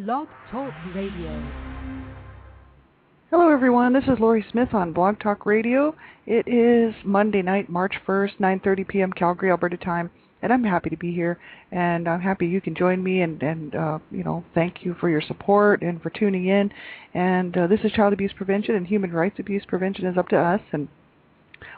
Blog Talk Radio. Hello everyone, this is Lori Smith on Blog Talk Radio. It is Monday night, March 1st, 9:30 p.m. Calgary, Alberta time, and I'm happy to be here, and I'm happy you can join me, and thank you for your support and for tuning in. And this is Child Abuse Prevention, and Human Rights Abuse Prevention is up to us, and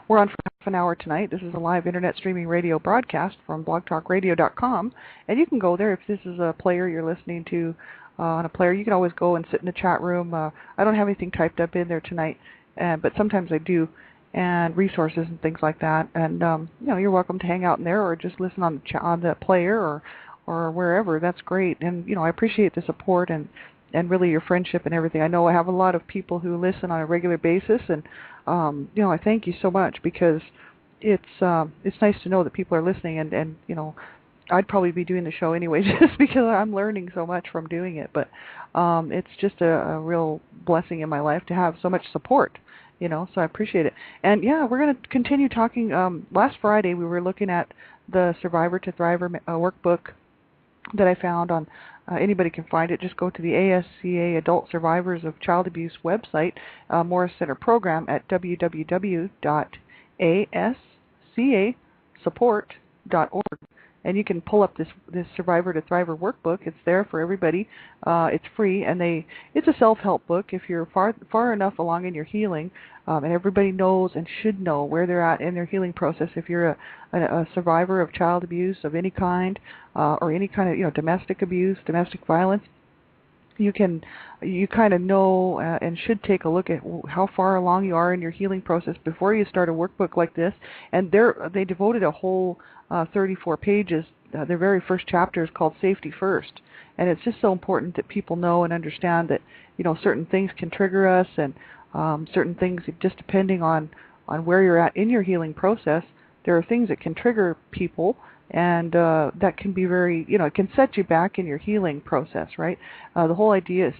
we're on for half an hour tonight. This is a live internet streaming radio broadcast from blogtalkradio.com, and you can go there if this is a player you're listening to on a player. You can always go and sit in the chat room. I don't have anything typed up in there tonight, but sometimes I do, and resources and things like that. And you're welcome to hang out in there or just listen on the player or wherever. That's great. And I appreciate the support and really your friendship and everything. I know I have a lot of people who listen on a regular basis, and I thank you so much, because it's nice to know that people are listening, and I'd probably be doing the show anyway just because I'm learning so much from doing it. But it's just a real blessing in my life to have so much support, so I appreciate it. And we're going to continue talking. Last Friday we were looking at the Survivor to Thriver workbook that I found on, anybody can find it. Just go to the ASCA Adult Survivors of Child Abuse website, Morris Center program at www.ascasupport.org. And you can pull up this Survivor to Thriver workbook. It's there for everybody. It's free, and it's a self-help book if you're far enough along in your healing, and everybody knows and should know where they're at in their healing process. If you're a survivor of child abuse of any kind, or any kind of domestic abuse, domestic violence, you kind of know and should take a look at how far along you are in your healing process before you start a workbook like this. And they devoted a whole 34 pages. Their very first chapter is called Safety First, and it's just so important that people know and understand that certain things can trigger us, and certain things, just depending on where you're at in your healing process, there are things that can trigger people. And that can be very, it can set you back in your healing process, right? The whole idea is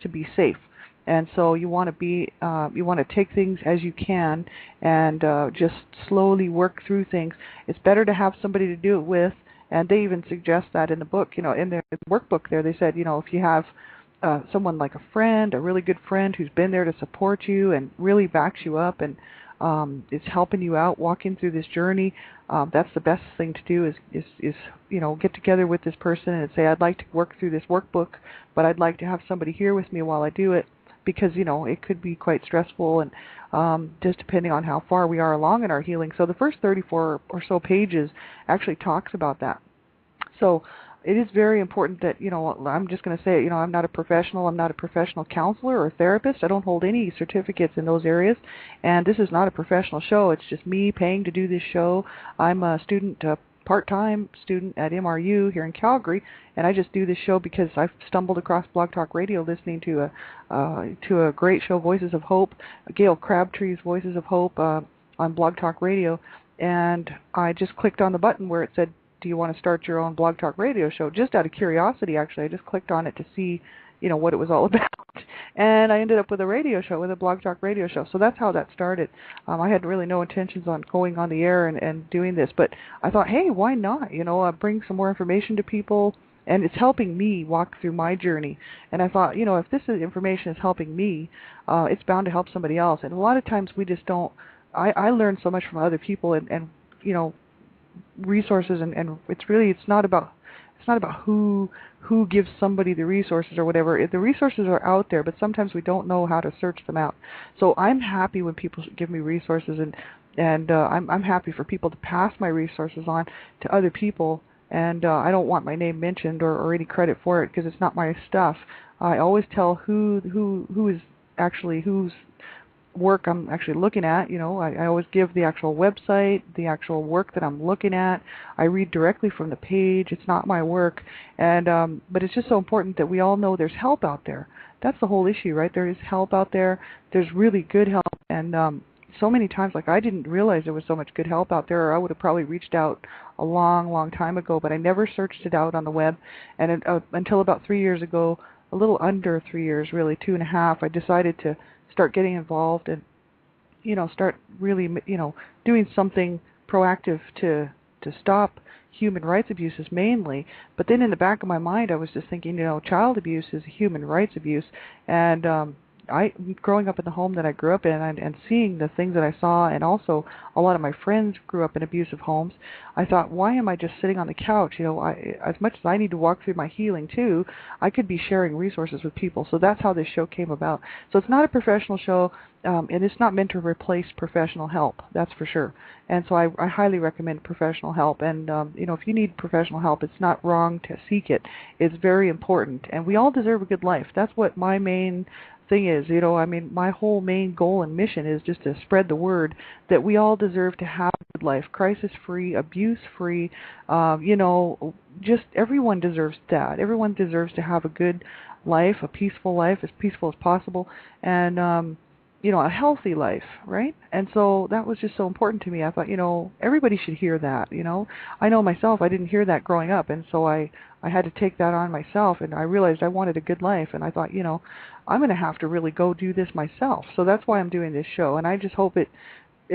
to be safe, and so you want to take things as you can, and just slowly work through things. It's better to have somebody to do it with, and they even suggest that in the book, in their workbook there, they said, if you have someone like a friend, a really good friend who's been there to support you and really backs you up and is helping you out walking through this journey, that's the best thing to do is get together with this person and say, I'd like to work through this workbook, but I'd like to have somebody here with me while I do it, because it could be quite stressful, and just depending on how far we are along in our healing. So the first 34 or so pages actually talks about that. So it is very important that, I'm just going to say, I'm not a professional. I'm not a professional counselor or therapist. I don't hold any certificates in those areas. And this is not a professional show. It's just me paying to do this show. I'm a student, part-time student at MRU here in Calgary, and I just do this show because I've stumbled across Blog Talk Radio listening to a great show, Voices of Hope, Gail Crabtree's Voices of Hope on Blog Talk Radio. And I just clicked on the button where it said, do you want to start your own Blog Talk Radio show? Just out of curiosity, actually. I just clicked on it to see, what it was all about. And I ended up with a radio show, with a Blog Talk Radio show. So that's how that started. I had really no intentions on going on the air and doing this. But I thought, hey, why not? Bring some more information to people. And it's helping me walk through my journey. And I thought, if this information is helping me, it's bound to help somebody else. And a lot of times we just don't. I learn so much from other people and resources, and it's not about who gives somebody the resources or whatever. The resources are out there, but sometimes we don't know how to search them out. So I'm happy when people give me resources, and I'm happy for people to pass my resources on to other people. And I don't want my name mentioned or any credit for it, because it's not my stuff. I always tell who is actually whose work I'm actually looking at. I always give the actual website, the actual work that I'm looking at. I read directly from the page. It's not my work, and but it's just so important that we all know there's help out there. That's the whole issue, right? There is help out there. There's really good help, and so many times, I didn't realize there was so much good help out there, or I would have probably reached out a long, long time ago, but I never searched it out on the web, and until about 3 years ago, a little under 3 years, really 2.5, I decided to start getting involved and, start really, doing something proactive to to stop human rights abuses mainly. But then in the back of my mind, I was just thinking, child abuse is human rights abuse, and I, growing up in the home that I grew up in, and seeing the things that I saw, and also a lot of my friends grew up in abusive homes, I thought, why am I just sitting on the couch? As much as I need to walk through my healing too, I could be sharing resources with people. So that's how this show came about. So it's not a professional show, and it's not meant to replace professional help. That's for sure. And so I highly recommend professional help. And if you need professional help, it's not wrong to seek it. It's very important, and we all deserve a good life. That's what my main thing is. My whole main goal and mission is just to spread the word that we all deserve to have a good life, crisis-free, abuse-free. Just everyone deserves that. Everyone deserves to have a good life, a peaceful life, as peaceful as possible, and a healthy life, right? And so that was just so important to me. I thought, everybody should hear that. I know myself, I didn't hear that growing up, and so I had to take that on myself, and I realized I wanted a good life, and I thought, I'm going to have to really go do this myself. So that's why I'm doing this show, and I just hope it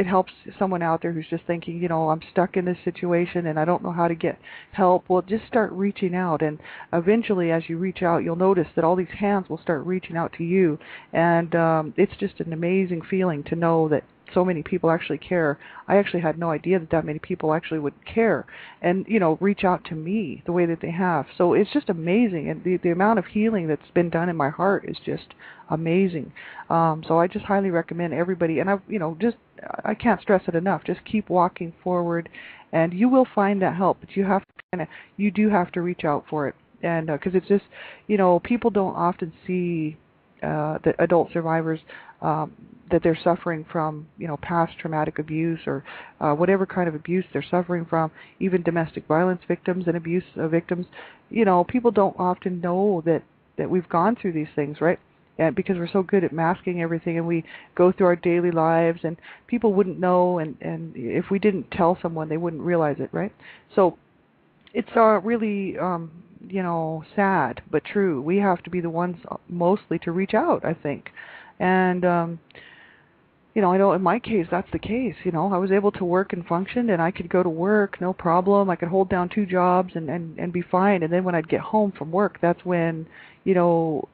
helps someone out there who's just thinking, I'm stuck in this situation and I don't know how to get help. Well, just start reaching out, and eventually as you reach out, you'll notice that all these hands will start reaching out to you, and it's just an amazing feeling to know that so many people actually care. I actually had no idea that many people actually would care and, reach out to me the way that they have. So it's just amazing, and the amount of healing that's been done in my heart is just amazing. So I just highly recommend everybody, and I can't stress it enough, just keep walking forward, and you will find that help, but you do have to reach out for it. And because it's just, people don't often see the adult survivors that they're suffering from, past traumatic abuse or whatever kind of abuse they're suffering from, even domestic violence victims and abuse victims. People don't often know that we've gone through these things, right? And because we're so good at masking everything, and we go through our daily lives, and people wouldn't know, and if we didn't tell someone, they wouldn't realize it, right? So it's really sad but true. We have to be the ones mostly to reach out, I think. And I know in my case that's the case. I was able to work and function, and I could go to work no problem. I could hold down 2 jobs and be fine. And then when I'd get home from work, that's when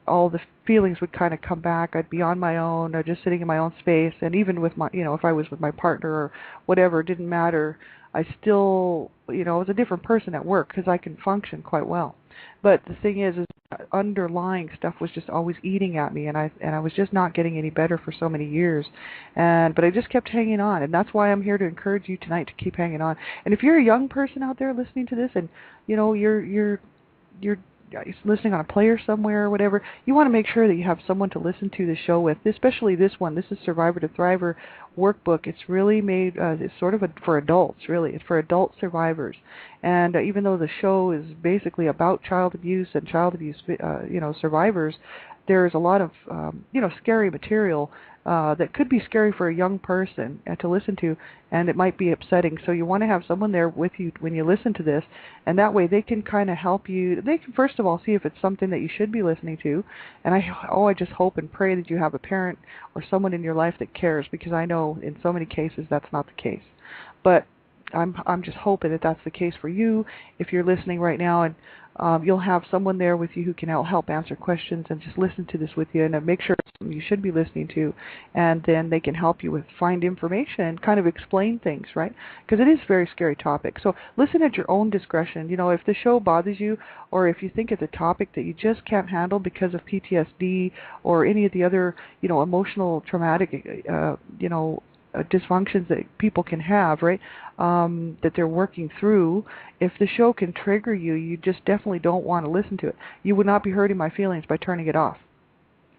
all the feelings would kind of come back. I'd be on my own, or just sitting in my own space. And even with my if I was with my partner or whatever, it didn't matter. I still was a different person at work because I can function quite well. But the thing is underlying stuff was just always eating at me, and I was just not getting any better for so many years. But I just kept hanging on, and that's why I'm here to encourage you tonight to keep hanging on. And if you're a young person out there listening to this, and you're listening on a player somewhere or whatever, you want to make sure that you have someone to listen to the show with, especially this one. This is Survivor to Thriver workbook. It's really made, it's sort of for adults, really. It's for adult survivors. And even though the show is basically about child abuse and child abuse, survivors, there's a lot of, scary material that could be scary for a young person to listen to, and it might be upsetting. So you want to have someone there with you when you listen to this, and that way they can kind of help you. They can first of all see if it's something that you should be listening to, and I just hope and pray that you have a parent or someone in your life that cares, because I know in so many cases that's not the case. But I'm just hoping that that's the case for you if you're listening right now, and you'll have someone there with you who can help answer questions and just listen to this with you, and make sure it's something you should be listening to, and then they can help you find information and kind of explain things, right? Because it is a very scary topic. So listen at your own discretion. If the show bothers you, or if you think it's a topic that you just can't handle because of PTSD or any of the other, emotional traumatic, dysfunctions that people can have, right, that they're working through, if the show can trigger you, you just definitely don't want to listen to it. You would not be hurting my feelings by turning it off.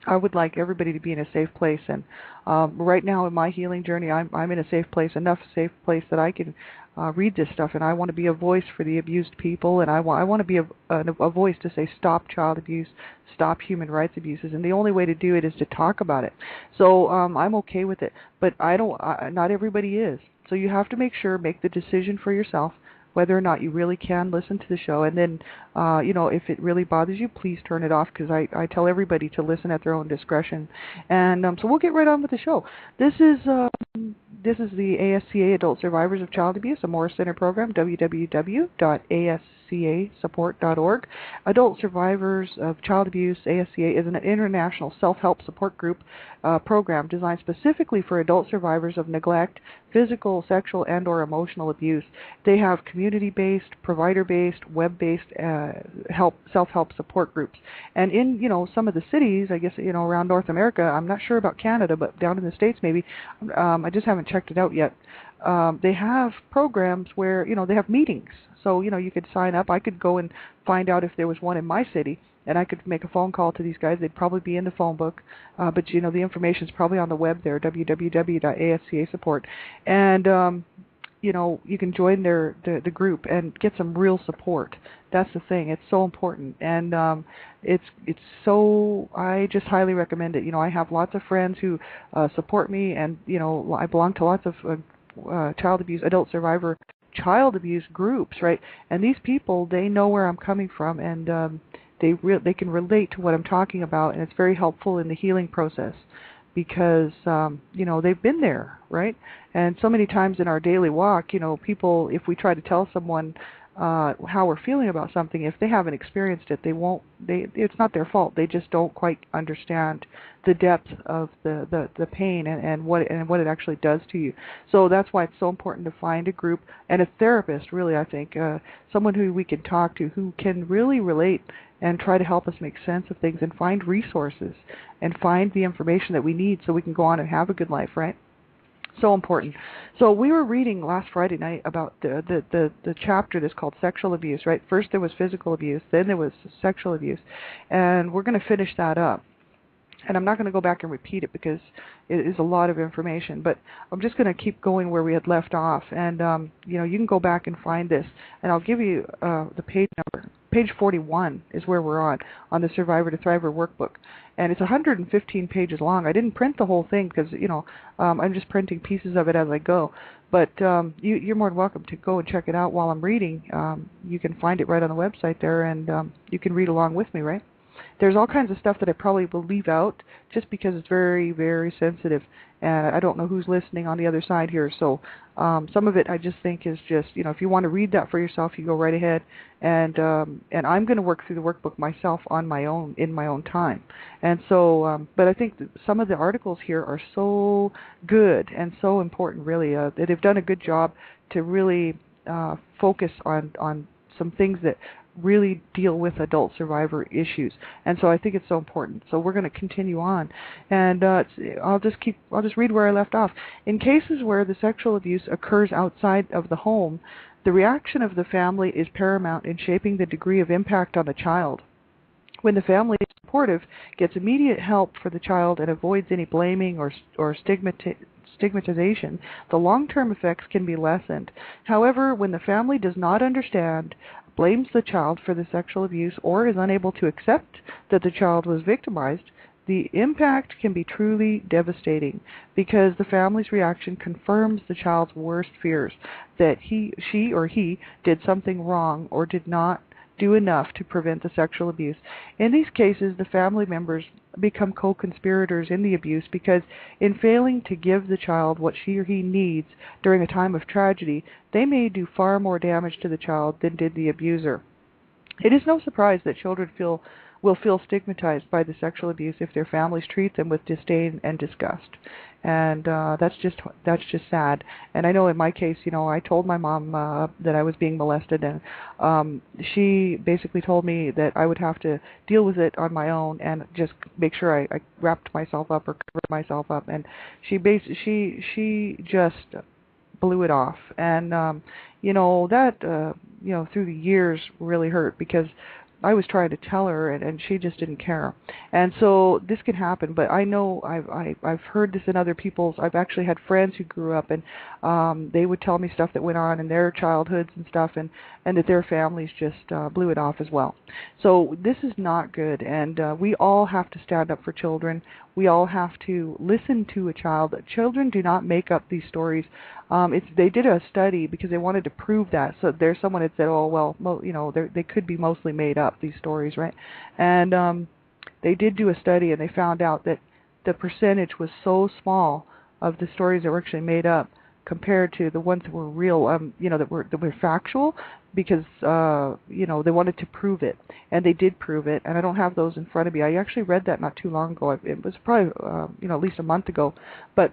I would like everybody to be in a safe place, and right now in my healing journey, I'm in a safe place, enough safe place that I can read this stuff, and I want to be a voice for the abused people, and I want to be a voice to say stop child abuse, stop human rights abuses, and the only way to do it is to talk about it. So I'm okay with it, but not everybody is. So you have to make the decision for yourself whether or not you really can listen to the show, and then if it really bothers you, please turn it off, because I tell everybody to listen at their own discretion. And so we'll get right on with the show. This is this is the ASCA Adult Survivors of Child Abuse, a Morris Center program, www.ascasupport.org. Adult Survivors of Child Abuse, ASCA, is an international self-help support group program designed specifically for adult survivors of neglect, physical, sexual, and or emotional abuse. They have community-based, provider-based, web-based self-help support groups. And in, some of the cities, I guess, around North America, I'm not sure about Canada, but down in the States maybe, I just haven't checked it out yet. They have programs where, they have meetings. So, you could sign up. I could go and find out if there was one in my city, and I could make a phone call to these guys. They'd probably be in the phone book, but the information's probably on the web there, www.ascasupport. And you can join the group and get some real support. That's the thing. It's so important, and it's so. I just highly recommend it. I have lots of friends who support me, and I belong to lots of adult survivor child abuse groups, right? And these people, they know where I'm coming from, and they can relate to what I'm talking about, and it's very helpful in the healing process because they've been there, right? And so many times in our daily walk, people, if we try to tell someone how we're feeling about something, if they haven't experienced it, it's not their fault. They just don't quite understand the depth of the pain and what it actually does to you. So that's why it's so important to find a group and a therapist, really, I think, someone who we can talk to who can really relate and try to help us make sense of things and find resources and find the information that we need so we can go on and have a good life, right? So important. So we were reading last Friday night about the chapter that's called sexual abuse, right? First there was physical abuse, then there was sexual abuse, and we're going to finish that up. And I'm not going to go back and repeat it because it is a lot of information, but I'm just going to keep going where we had left off. And, you can go back and find this, and I'll give you the page number. Page 41 is where we're on the Survivor to Thriver workbook. And it's 115 pages long. I didn't print the whole thing because, I'm just printing pieces of it as I go. But you're more than welcome to go and check it out while I'm reading. You can find it right on the website there, and you can read along with me, right? There's all kinds of stuff that I probably will leave out just because it's very, very sensitive. And I don't know who's listening on the other side here. So some of it I just think is just, if you want to read that for yourself, you go right ahead. And I'm going to work through the workbook myself on my own, in my own time. And so, but I think that some of the articles here are so good and so important, really. They've done a good job to really focus on some things that really deal with adult survivor issues, and so I think it's so important. So we're going to continue on, and I'll just read where I left off. In cases where the sexual abuse occurs outside of the home, the reaction of the family is paramount in shaping the degree of impact on the child. When the family is supportive, gets immediate help for the child, and avoids any blaming or stigmatization, the long-term effects can be lessened. However, when the family does not understand, blames the child for the sexual abuse, or is unable to accept that the child was victimized, the impact can be truly devastating because the family's reaction confirms the child's worst fears, that she or he did something wrong or did not do enough to prevent the sexual abuse. In these cases, the family members become co-conspirators in the abuse because in failing to give the child what she or he needs during a time of tragedy, they may do far more damage to the child than did the abuser. It is no surprise that children will feel stigmatized by the sexual abuse if their families treat them with disdain and disgust. And that's just sad. And I know in my case, I told my mom that I was being molested, and she basically told me that I would have to deal with it on my own and just make sure I wrapped myself up or covered myself up. And she just blew it off. And that through the years really hurt because I was trying to tell her, and she just didn't care. And so this can happen, but I know I've heard this in other people's. I've actually had friends who grew up, and they would tell me stuff that went on in their childhoods and stuff, and that their families just blew it off as well. So this is not good, and we all have to stand up for children. We all have to listen to a child. Children do not make up these stories. They did a study because they wanted to prove that. So there's someone that said, oh, well, they could be mostly made up, these stories, right? And they did do a study, and they found out that the percentage was so small of the stories that were actually made up compared to the ones that were real, that were factual, because they wanted to prove it, and they did prove it. And I don't have those in front of me. I actually read that not too long ago. It was probably at least a month ago, but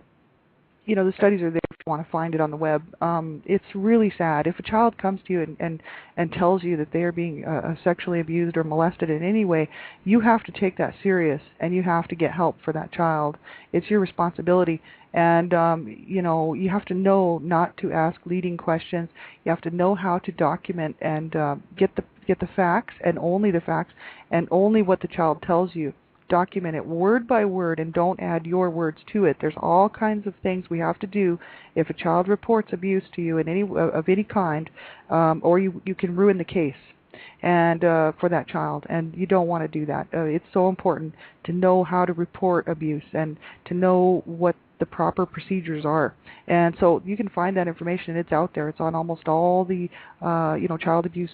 the studies are there if you want to find it on the web. It's really sad. If a child comes to you and tells you that they are being sexually abused or molested in any way, you have to take that serious, and you have to get help for that child. It's your responsibility. And, you have to know not to ask leading questions. You have to know how to document and get the facts, and only the facts, and only what the child tells you. Document it word by word, and don't add your words to it. There's all kinds of things we have to do if a child reports abuse to you in of any kind, or you can ruin the case and for that child, and you don't want to do that. It's so important to know how to report abuse and to know what the proper procedures are. And so you can find that information. It's out there. It's on almost all the child abuse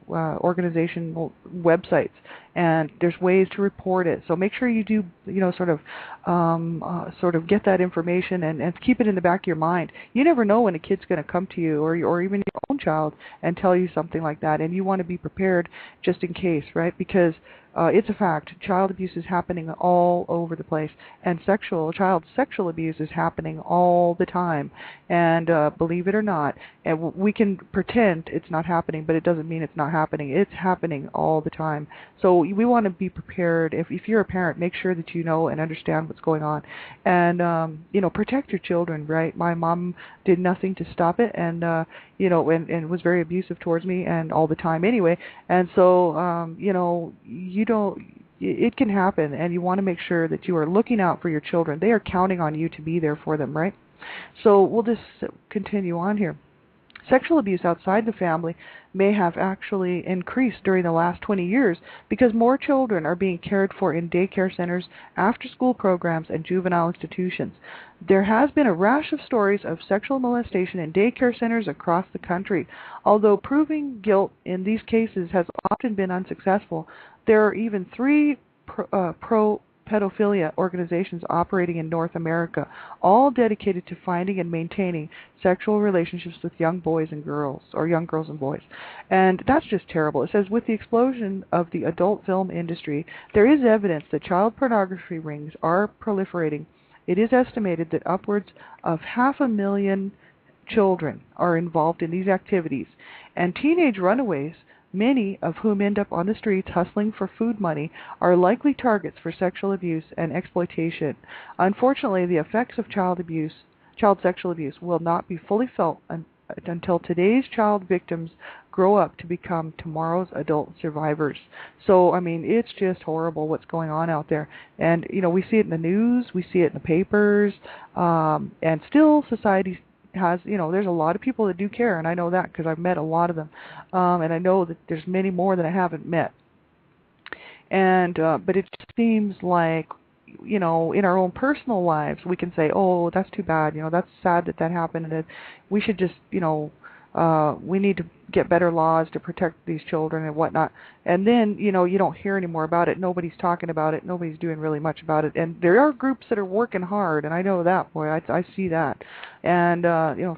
organization websites, and there's ways to report it. So make sure you do, sort of get that information and keep it in the back of your mind. You never know when a kid's going to come to you, or even your own child, and tell you something like that, and you want to be prepared just in case, right? Because it's a fact. Child abuse is happening all over the place, and child sexual abuse is happening all the time. And believe it or not, and we can pretend it's not happening, but it doesn't mean it's not happening. It's happening all the time. So we want to be prepared. If you're a parent, make sure that you know and understand what's going on, and protect your children. Right? My mom did nothing to stop it, and and was very abusive towards me, and all the time anyway. And so it can happen, and you want to make sure that you are looking out for your children. They are counting on you to be there for them, right? So we'll just continue on here. Sexual abuse outside the family may have actually increased during the last 20 years because more children are being cared for in daycare centers, after-school programs, and juvenile institutions. There has been a rash of stories of sexual molestation in daycare centers across the country. Although proving guilt in these cases has often been unsuccessful, there are even 3 pro-pedophilia organizations operating in North America, all dedicated to finding and maintaining sexual relationships with young boys and girls, or young girls and boys. And that's just terrible. It says, with the explosion of the adult film industry, there is evidence that child pornography rings are proliferating. It is estimated that upwards of 500,000 children are involved in these activities, and teenage runaways, many of whom end up on the streets hustling for food money, are likely targets for sexual abuse and exploitation. Unfortunately, the effects of child sexual abuse will not be fully felt until today's child victims grow up to become tomorrow's adult survivors. So, it's just horrible what's going on out there. And, we see it in the news, we see it in the papers, and still society has, there's a lot of people that do care, and I know that because I've met a lot of them, and I know that there's many more that I haven't met. And but it just seems like, in our own personal lives, we can say, oh, that's too bad, that's sad that happened, and we should just, we need to get better laws to protect these children and whatnot. And then, you don't hear any more about it. Nobody's talking about it. Nobody's doing really much about it. And there are groups that are working hard, and I know that, boy. I see that. And,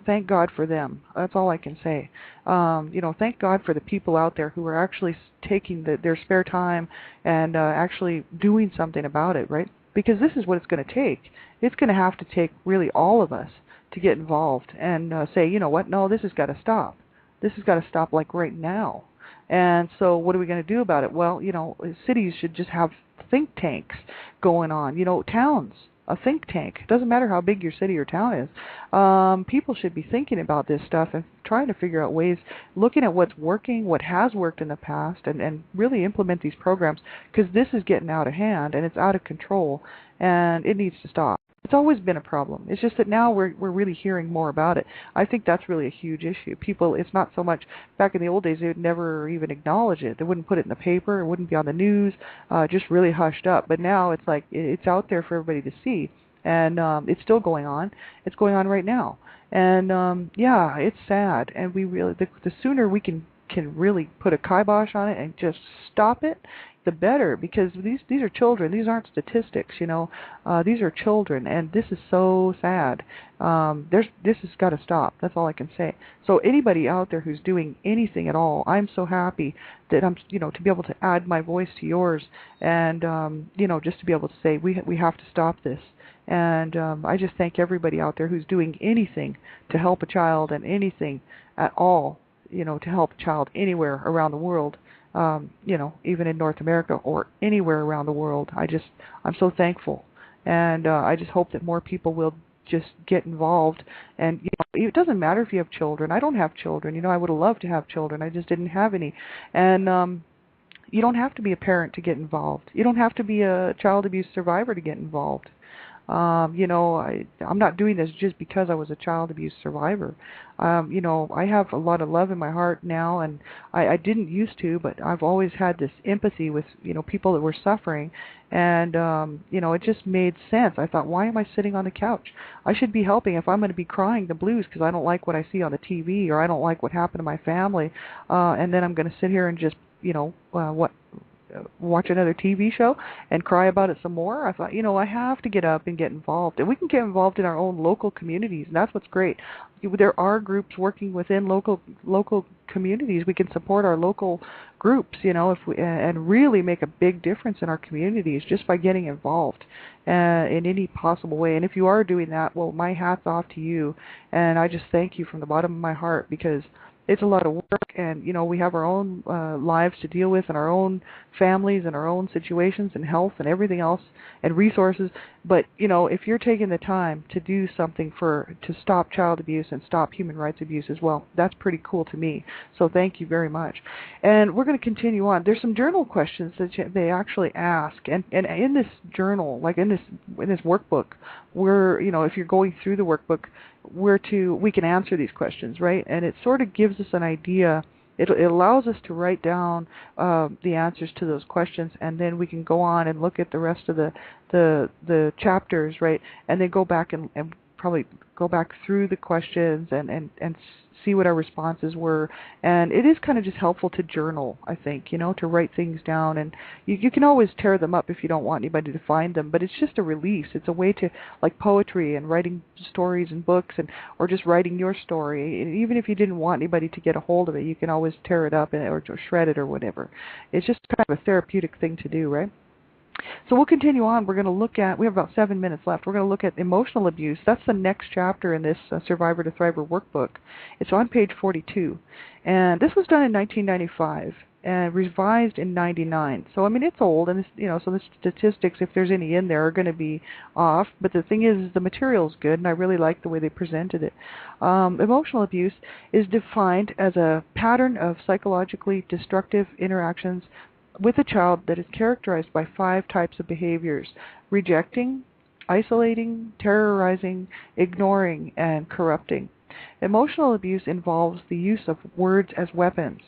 thank God for them. That's all I can say. Thank God for the people out there who are actually taking their spare time and actually doing something about it, right? Because this is what it's going to take. It's going to have to take really all of us to get involved and say, you know what, no, this has got to stop. This has got to stop like right now. And so what are we going to do about it? Well, cities should just have think tanks going on. Towns, a think tank. It doesn't matter how big your city or town is. People should be thinking about this stuff and trying to figure out ways, looking at what's working, what has worked in the past, and really implement these programs, because this is getting out of hand and it's out of control, and it needs to stop. It's always been a problem. It's just that now we're really hearing more about it. I think that's really a huge issue. People, it's not so much, back in the old days, they would never even acknowledge it. They wouldn't put it in the paper. It wouldn't be on the news, just really hushed up. But now it's like, it's out there for everybody to see. And it's still going on. It's going on right now. And yeah, it's sad. And we really, the sooner we can really put a kibosh on it and just stop it, the better, because these are children. These aren't statistics, These are children, and this is so sad. This has got to stop. That's all I can say. So anybody out there who's doing anything at all, I'm so happy that I'm, to be able to add my voice to yours, and just to be able to say we have to stop this. And I just thank everybody out there who's doing anything to help a child, and anything at all, to help a child anywhere around the world, even in North America or anywhere around the world. I'm so thankful. And I just hope that more people will just get involved. And it doesn't matter if you have children. I don't have children. I would have loved to have children. I just didn't have any. And you don't have to be a parent to get involved. You don't have to be a child abuse survivor to get involved. I'm not doing this just because I was a child abuse survivor. I have a lot of love in my heart now, and I didn't used to, but I've always had this empathy with, people that were suffering, and, it just made sense. I thought, why am I sitting on the couch? I should be helping. If I'm going to be crying the blues because I don't like what I see on the TV, or I don't like what happened to my family, and then I'm going to sit here and just, watch another TV show and cry about it some more. I thought, I have to get up and get involved. And we can get involved in our own local communities, and that's what's great. There are groups working within local communities. We can support our local groups, if we, and really make a big difference in our communities just by getting involved in any possible way. And if you are doing that, well, my hat's off to you, and I just thank you from the bottom of my heart, because it's a lot of work, and we have our own lives to deal with, and our own families, and our own situations, and health, and everything else, and resources. But if you're taking the time to do something to stop child abuse and stop human rights abuse as well, that's pretty cool to me. So thank you very much. And we're going to continue on. There's some journal questions that they actually ask, and in this journal, like in this workbook, if you're going through the workbook, we can answer these questions, right? And it sort of gives us an idea. It allows us to write down the answers to those questions, and then we can go on and look at the rest of the chapters, right? And then go back and probably go back through the questions and see what our responses were. And it is kind of just helpful to journal, I think, to write things down. And you can always tear them up if you don't want anybody to find them, but it's just a release. It's a way to, like poetry and writing stories and books, or just writing your story. And even if you didn't want anybody to get a hold of it, you can always tear it up or shred it or whatever. It's just kind of a therapeutic thing to do, right? So we'll continue on. We're going to look at, we have about 7 minutes left, we're going to look at emotional abuse. That's the next chapter in this Survivor to Thriver workbook. It's on page 42. And this was done in 1995 and revised in 99. So, it's old, and so the statistics, if there's any in there, are going to be off. But the thing is the material's good, and I really like the way they presented it. Emotional abuse is defined as a pattern of psychologically destructive interactions with a child that is characterized by 5 types of behaviors: rejecting, isolating, terrorizing, ignoring, and corrupting. Emotional abuse involves the use of words as weapons.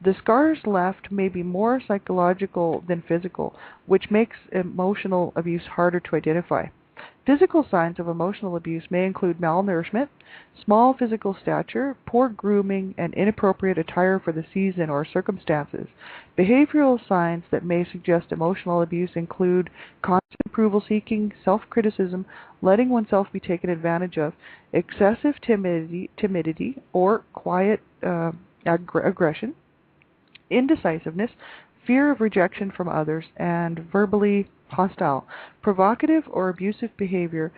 The scars left may be more psychological than physical, which makes emotional abuse harder to identify. Physical signs of emotional abuse may include malnourishment, small physical stature, poor grooming, and inappropriate attire for the season or circumstances. Behavioral signs that may suggest emotional abuse include constant approval-seeking, self-criticism, letting oneself be taken advantage of, excessive timidity or quiet aggression, indecisiveness, fear of rejection from others, and verbally hostile. Provocative or abusive behavior.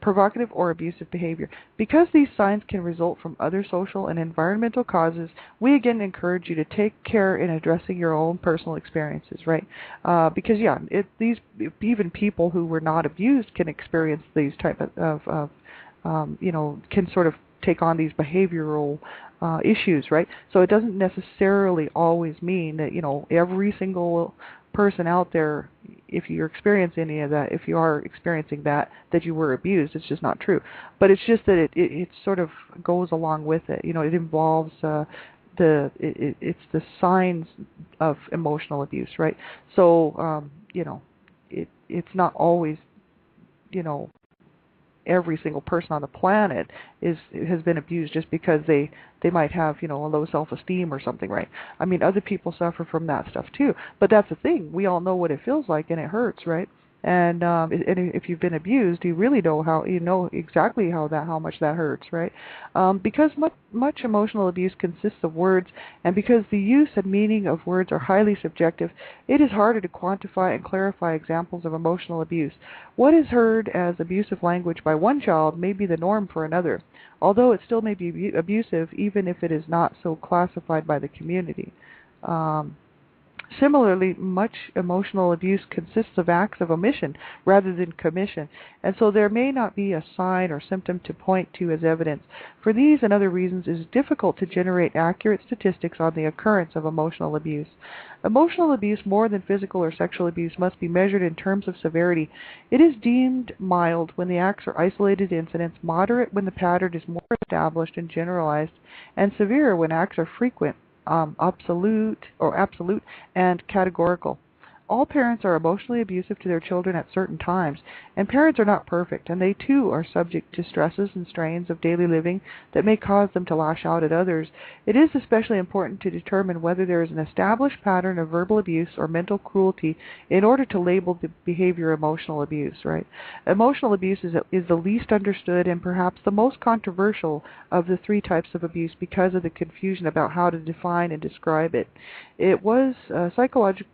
Provocative or abusive behavior. Because these signs can result from other social and environmental causes, we again encourage you to take care in addressing your own personal experiences, right? Because even people who were not abused can experience these type of can sort of take on these behavioral issues, right? So it doesn't necessarily always mean that, every single person out there, if you're experiencing any of that, if you are experiencing that you were abused. It's just not true. But it's just that it sort of goes along with it. It involves it's the signs of emotional abuse, right? So, it's not always, every single person on the planet has been abused just because they might have, a low self-esteem or something, right? I mean, other people suffer from that stuff too. But that's the thing. We all know what it feels like, and it hurts, right? And if you've been abused, you really know exactly how much that hurts, right? Because much emotional abuse consists of words, and because the use and meaning of words are highly subjective, it is harder to quantify and clarify examples of emotional abuse. What is heard as abusive language by one child may be the norm for another, although it still may be abusive even if it is not so classified by the community. Similarly, much emotional abuse consists of acts of omission rather than commission, and so there may not be a sign or symptom to point to as evidence. For these and other reasons, it is difficult to generate accurate statistics on the occurrence of emotional abuse. Emotional abuse, more than physical or sexual abuse, must be measured in terms of severity. It is deemed mild when the acts are isolated incidents, moderate when the pattern is more established and generalized, and severe when acts are frequent, absolute and categorical. All parents are emotionally abusive to their children at certain times, and parents are not perfect, and they too are subject to stresses and strains of daily living that may cause them to lash out at others. It is especially important to determine whether there is an established pattern of verbal abuse or mental cruelty in order to label the behavior emotional abuse, right? Emotional abuse is the least understood and perhaps the most controversial of the three types of abuse because of the confusion about how to define and describe it. It was psychologist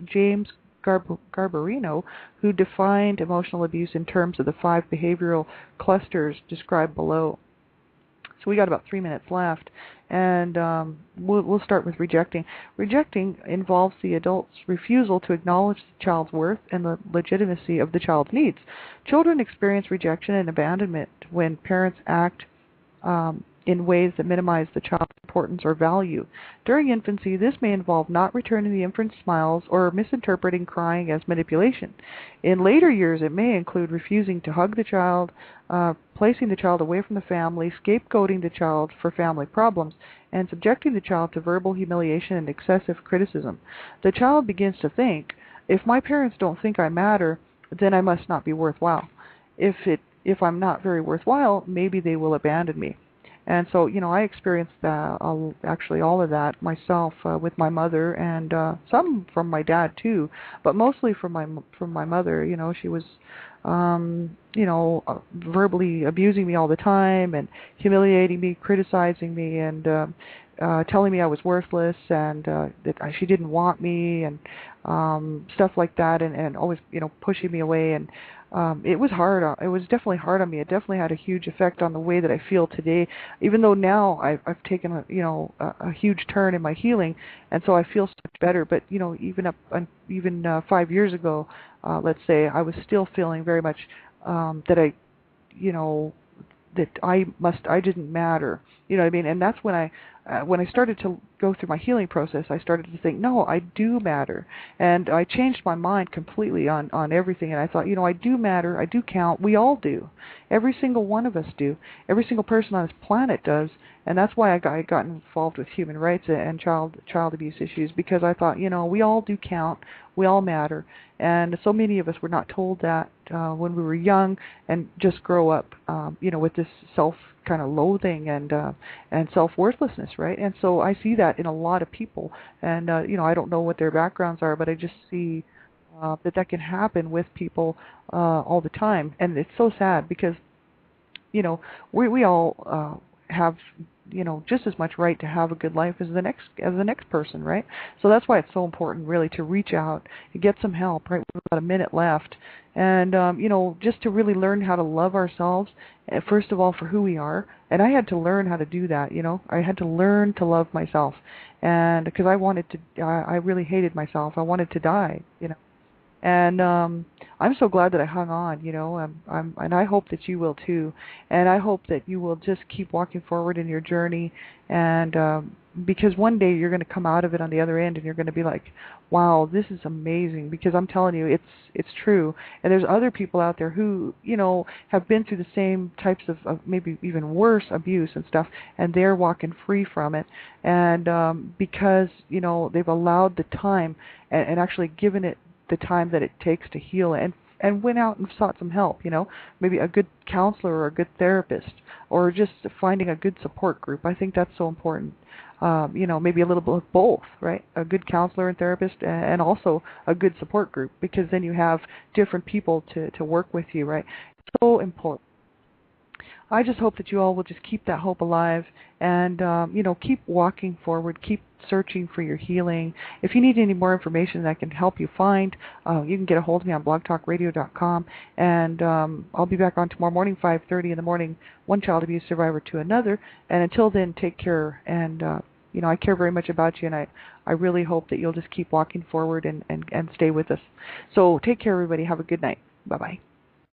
James Garbarino who defined emotional abuse in terms of the 5 behavioral clusters described below. So we got about 3 minutes left, and we'll start with rejecting. Rejecting involves the adult's refusal to acknowledge the child's worth and the legitimacy of the child's needs. Children experience rejection and abandonment when parents act in ways that minimize the child's importance or value. During infancy, this may involve not returning the infant's smiles or misinterpreting crying as manipulation. In later years, it may include refusing to hug the child, placing the child away from the family, scapegoating the child for family problems, and subjecting the child to verbal humiliation and excessive criticism. The child begins to think, if my parents don't think I matter, then I must not be worthwhile. If I'm not very worthwhile, maybe they will abandon me. And so, I experienced actually all of that myself with my mother, and some from my dad too, but mostly from my mother. She was, verbally abusing me all the time and humiliating me, criticizing me, and telling me I was worthless and that she didn't want me and stuff like that, and always, pushing me away. And it was hard. It was definitely hard on me. It definitely had a huge effect on the way that I feel today. Even though now I've taken a huge turn in my healing, and so I feel so much better. But even 5 years ago, let's say, I was still feeling very much that I didn't matter. You know what I mean? And that's when I started to go through my healing process, I started to think, no, I do matter. And I changed my mind completely on everything. And I thought, I do matter. I do count. We all do. Every single one of us do. Every single person on this planet does. And that's why I got involved with human rights and child abuse issues, because I thought, we all do count. We all matter. And so many of us were not told that when we were young, and just grow up, with this self kind of loathing and self-worthlessness, right? And so I see that in a lot of people, and I don't know what their backgrounds are, but I just see that can happen with people all the time, and it's so sad because we all have just as much right to have a good life as the next person, right? So that's why it's so important, really, to reach out and get some help. Right, we've got a minute left, and just to really learn how to love ourselves, first of all, for who we are. And I had to learn how to do that. I had to learn to love myself, and because I really hated myself. I wanted to die. And I'm so glad that I hung on, and I hope that you will too. And I hope that you will just keep walking forward in your journey, and because one day you're going to come out of it on the other end, and you're going to be like, wow, this is amazing. Because I'm telling you, it's true. And there's other people out there who, have been through the same types of maybe even worse abuse and stuff, and they're walking free from it. And because, they've allowed the time and actually given it the time that it takes to heal. And and went out and sought some help, maybe a good counselor or a good therapist, or just finding a good support group. I think that's so important. Maybe a little bit of both, right? A good counselor and therapist, and also a good support group, because then you have different people to work with you, right? So important. I just hope that you all will just keep that hope alive and, keep walking forward, keep searching for your healing. If you need any more information that can help you find, you can get a hold of me on blogtalkradio.com, and I'll be back on tomorrow morning, 5:30 in the morning, one child abuse survivor to another. And until then, take care. And, I care very much about you, and I really hope that you'll just keep walking forward and stay with us. So take care, everybody. Have a good night. Bye-bye.